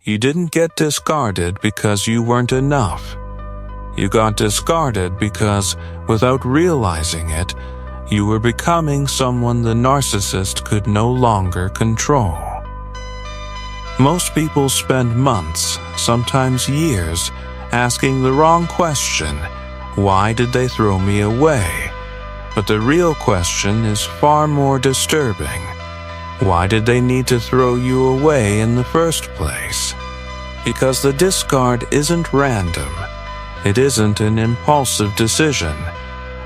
You didn't get discarded because you weren't enough. You got discarded because, without realizing it, you were becoming someone the narcissist could no longer control. Most people spend months, sometimes years, asking the wrong question, why did they throw me away? But the real question is far more disturbing. Why did they need to throw you away in the first place? Because the discard isn't random. It isn't an impulsive decision.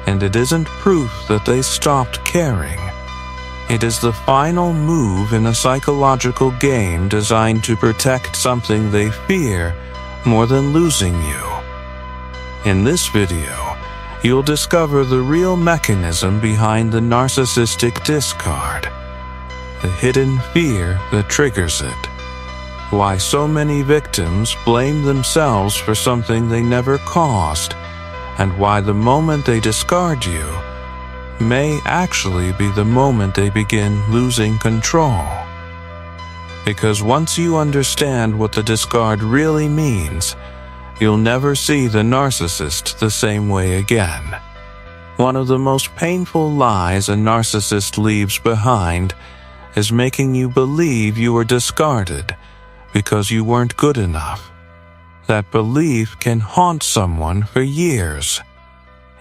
And it isn't proof that they stopped caring. It is the final move in a psychological game designed to protect something they fear more than losing you. In this video, you'll discover the real mechanism behind the narcissistic discard, the hidden fear that triggers it, why so many victims blame themselves for something they never caused, and why the moment they discard you may actually be the moment they begin losing control. Because once you understand what the discard really means, you'll never see the narcissist the same way again. One of the most painful lies a narcissist leaves behind is making you believe you were discarded because you weren't good enough. That belief can haunt someone for years.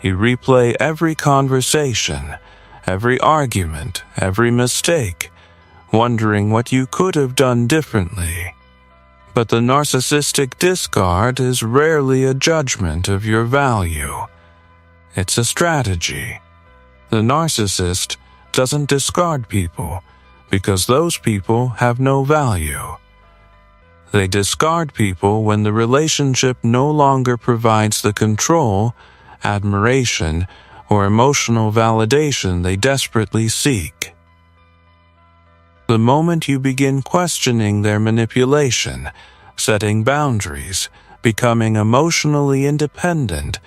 You replay every conversation, every argument, every mistake, wondering what you could have done differently. But the narcissistic discard is rarely a judgment of your value. It's a strategy. The narcissist doesn't discard people because those people have no value. They discard people when the relationship no longer provides the control, admiration, or emotional validation they desperately seek. The moment you begin questioning their manipulation, setting boundaries, becoming emotionally independent,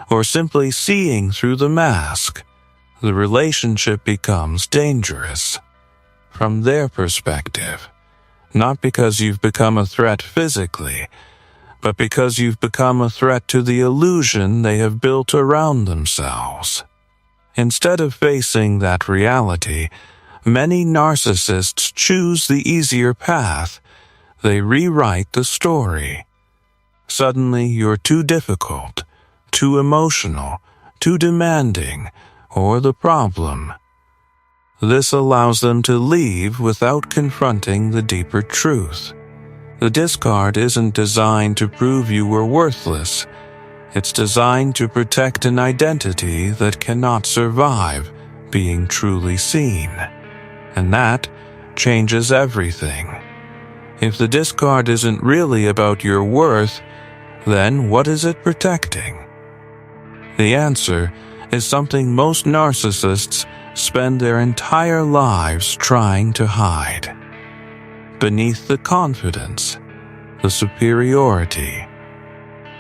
or simply seeing through the mask, the relationship becomes dangerous. From their perspective, not because you've become a threat physically, but because you've become a threat to the illusion they have built around themselves. Instead of facing that reality, many narcissists choose the easier path. They rewrite the story. Suddenly you're too difficult, too emotional, too demanding, or the problem. This allows them to leave without confronting the deeper truth. The discard isn't designed to prove you were worthless. It's designed to protect an identity that cannot survive being truly seen. And that changes everything. If the discard isn't really about your worth, then what is it protecting? The answer is something most narcissists spend their entire lives trying to hide. Beneath the confidence, the superiority,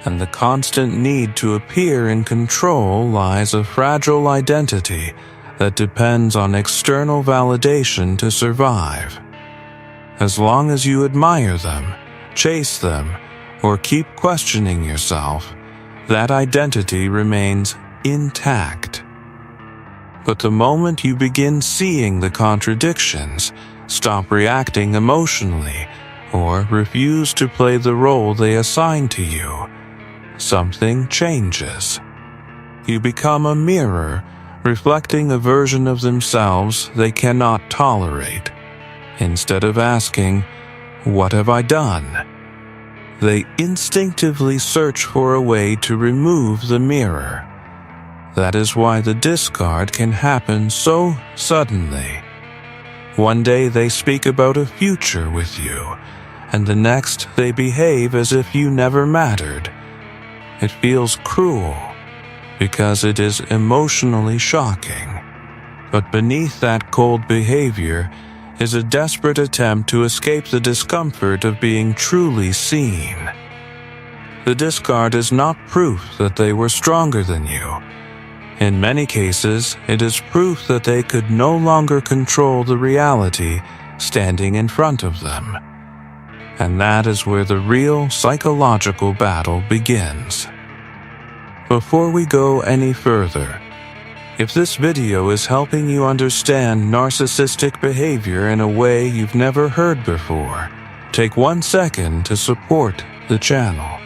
and the constant need to appear in control lies a fragile identity that depends on external validation to survive. As long as you admire them, chase them, or keep questioning yourself, that identity remains intact. But the moment you begin seeing the contradictions, stop reacting emotionally, or refuse to play the role they assign to you, something changes. You become a mirror, reflecting a version of themselves they cannot tolerate. Instead of asking, "What have I done?" they instinctively search for a way to remove the mirror. That is why the discard can happen so suddenly. One day they speak about a future with you, and the next they behave as if you never mattered. It feels cruel, because it is emotionally shocking. But beneath that cold behavior is a desperate attempt to escape the discomfort of being truly seen. The discard is not proof that they were stronger than you. In many cases, it is proof that they could no longer control the reality standing in front of them. And that is where the real psychological battle begins. Before we go any further, if this video is helping you understand narcissistic behavior in a way you've never heard before, take 1 second to support the channel.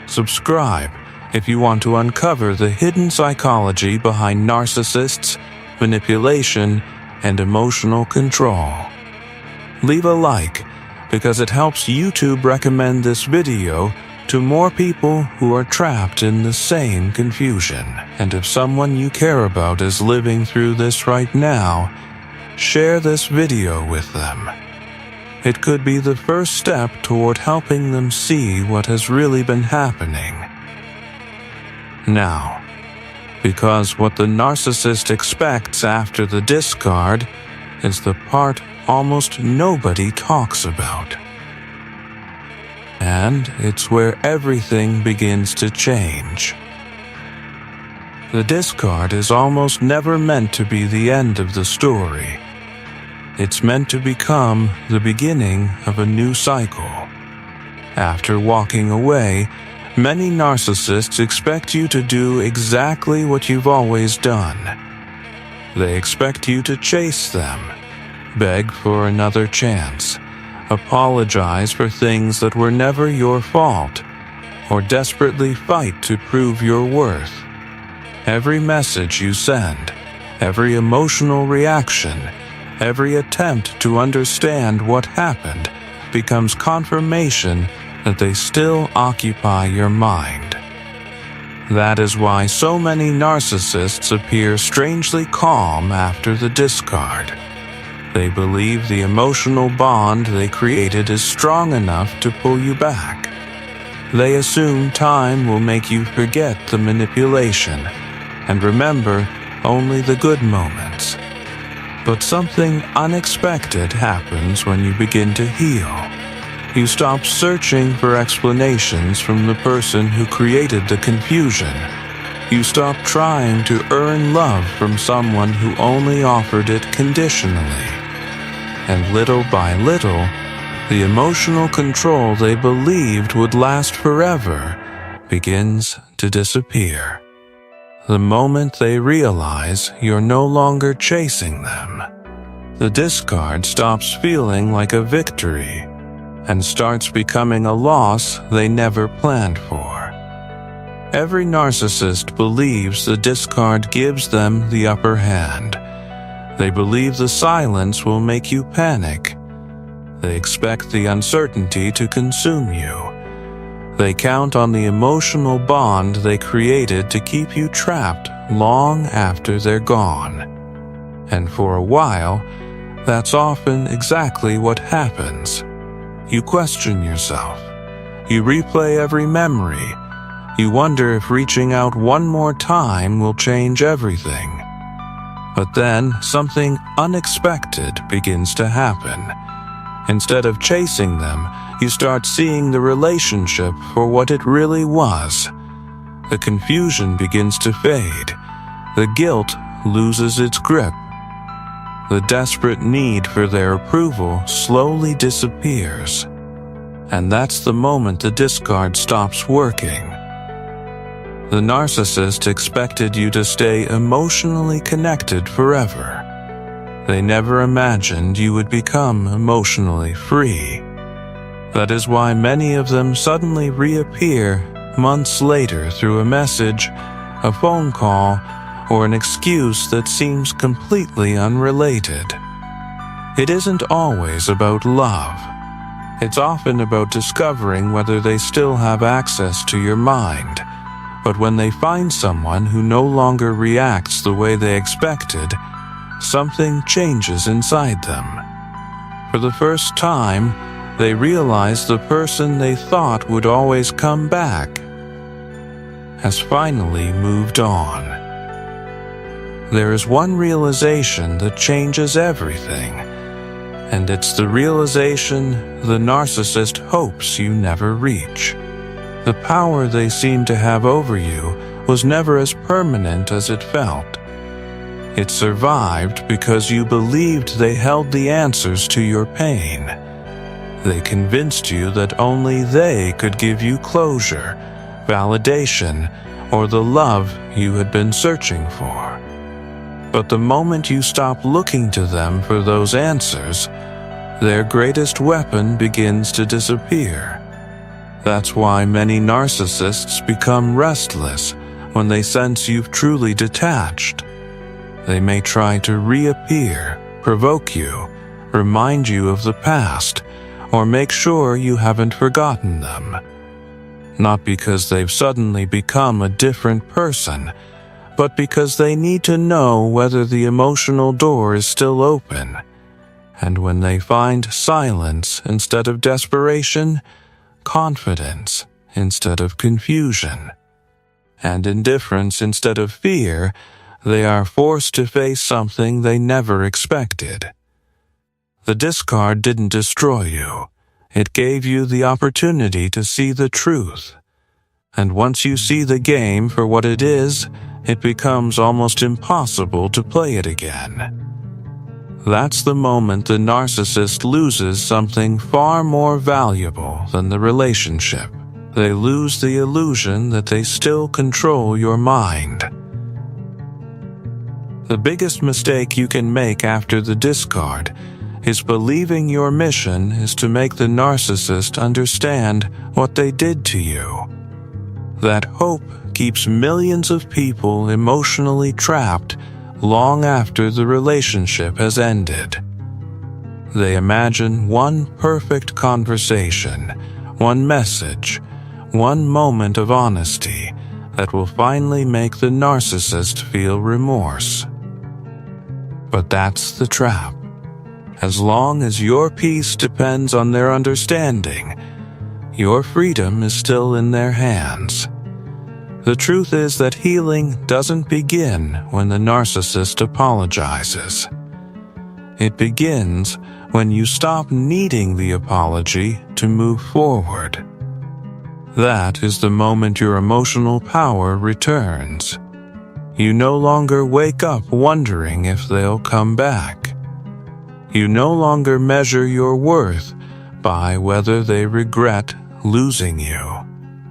Subscribe if you want to uncover the hidden psychology behind narcissists, manipulation, and emotional control. Leave a like because it helps YouTube recommend this video to more people who are trapped in the same confusion. And if someone you care about is living through this right now, share this video with them. It could be the first step toward helping them see what has really been happening. Now, because what the narcissist expects after the discard is the part almost nobody talks about. And it's where everything begins to change. The discard is almost never meant to be the end of the story. It's meant to become the beginning of a new cycle. After walking away, many narcissists expect you to do exactly what you've always done. They expect you to chase them, beg for another chance, apologize for things that were never your fault, or desperately fight to prove your worth. Every message you send, every emotional reaction, every attempt to understand what happened becomes confirmation that they still occupy your mind. That is why so many narcissists appear strangely calm after the discard. They believe the emotional bond they created is strong enough to pull you back. They assume time will make you forget the manipulation and remember only the good moments. But something unexpected happens when you begin to heal. You stop searching for explanations from the person who created the confusion. You stop trying to earn love from someone who only offered it conditionally. And little by little, the emotional control they believed would last forever begins to disappear. The moment they realize you're no longer chasing them, the discard stops feeling like a victory and starts becoming a loss they never planned for. Every narcissist believes the discard gives them the upper hand. They believe the silence will make you panic. They expect the uncertainty to consume you. They count on the emotional bond they created to keep you trapped long after they're gone. And for a while, that's often exactly what happens. You question yourself. You replay every memory. You wonder if reaching out one more time will change everything. But then something unexpected begins to happen. Instead of chasing them, you start seeing the relationship for what it really was. The confusion begins to fade. The guilt loses its grip. The desperate need for their approval slowly disappears. And that's the moment the discard stops working. The narcissist expected you to stay emotionally connected forever. They never imagined you would become emotionally free. That is why many of them suddenly reappear months later through a message, a phone call, or an excuse that seems completely unrelated. It isn't always about love. It's often about discovering whether they still have access to your mind. But when they find someone who no longer reacts the way they expected, something changes inside them. For the first time, they realize the person they thought would always come back has finally moved on. There is one realization that changes everything, and it's the realization the narcissist hopes you never reach. The power they seem to have over you was never as permanent as it felt. It survived because you believed they held the answers to your pain. They convinced you that only they could give you closure, validation, or the love you had been searching for. But the moment you stop looking to them for those answers, their greatest weapon begins to disappear. That's why many narcissists become restless when they sense you've truly detached. They may try to reappear, provoke you, remind you of the past, or make sure you haven't forgotten them. Not because they've suddenly become a different person, but because they need to know whether the emotional door is still open. And when they find silence instead of desperation, confidence instead of confusion, and indifference instead of fear, they are forced to face something they never expected. The discard didn't destroy you. It gave you the opportunity to see the truth. And once you see the game for what it is, it becomes almost impossible to play it again. That's the moment the narcissist loses something far more valuable than the relationship. They lose the illusion that they still control your mind. The biggest mistake you can make after the discard is believing your mission is to make the narcissist understand what they did to you. That hope keeps millions of people emotionally trapped long after the relationship has ended. They imagine one perfect conversation, one message, one moment of honesty that will finally make the narcissist feel remorse. But that's the trap. As long as your peace depends on their understanding, your freedom is still in their hands. The truth is that healing doesn't begin when the narcissist apologizes. It begins when you stop needing the apology to move forward. That is the moment your emotional power returns. You no longer wake up wondering if they'll come back. You no longer measure your worth by whether they regret losing you.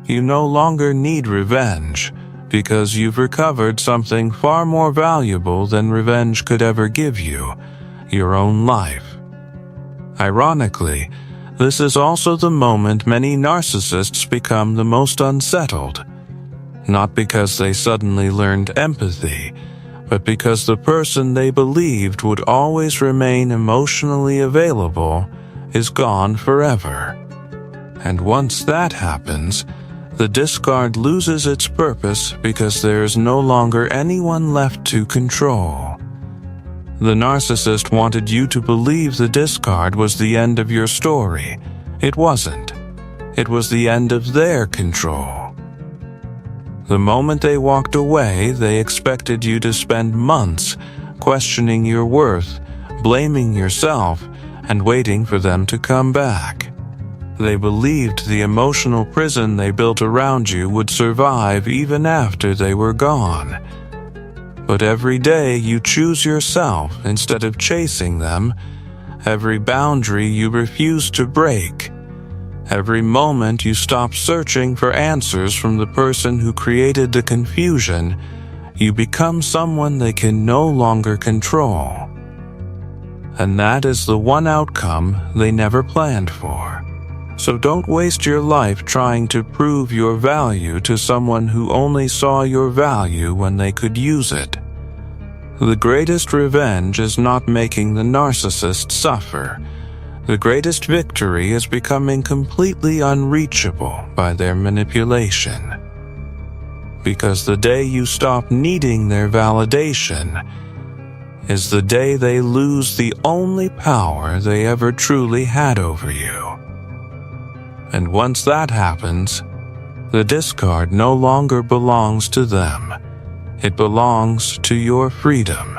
You no longer need revenge because you've recovered something far more valuable than revenge could ever give you, your own life. Ironically, this is also the moment many narcissists become the most unsettled. Not because they suddenly learned empathy, but because the person they believed would always remain emotionally available is gone forever. And once that happens, the discard loses its purpose because there is no longer anyone left to control. The narcissist wanted you to believe the discard was the end of your story. It wasn't. It was the end of their control. The moment they walked away, they expected you to spend months questioning your worth, blaming yourself, and waiting for them to come back. They believed the emotional prison they built around you would survive even after they were gone. But every day you choose yourself instead of chasing them, every boundary you refuse to break, every moment you stop searching for answers from the person who created the confusion, you become someone they can no longer control. And that is the one outcome they never planned for. So don't waste your life trying to prove your value to someone who only saw your value when they could use it. The greatest revenge is not making the narcissist suffer. The greatest victory is becoming completely unreachable by their manipulation. Because the day you stop needing their validation is the day they lose the only power they ever truly had over you. And once that happens, the discard no longer belongs to them. It belongs to your freedom.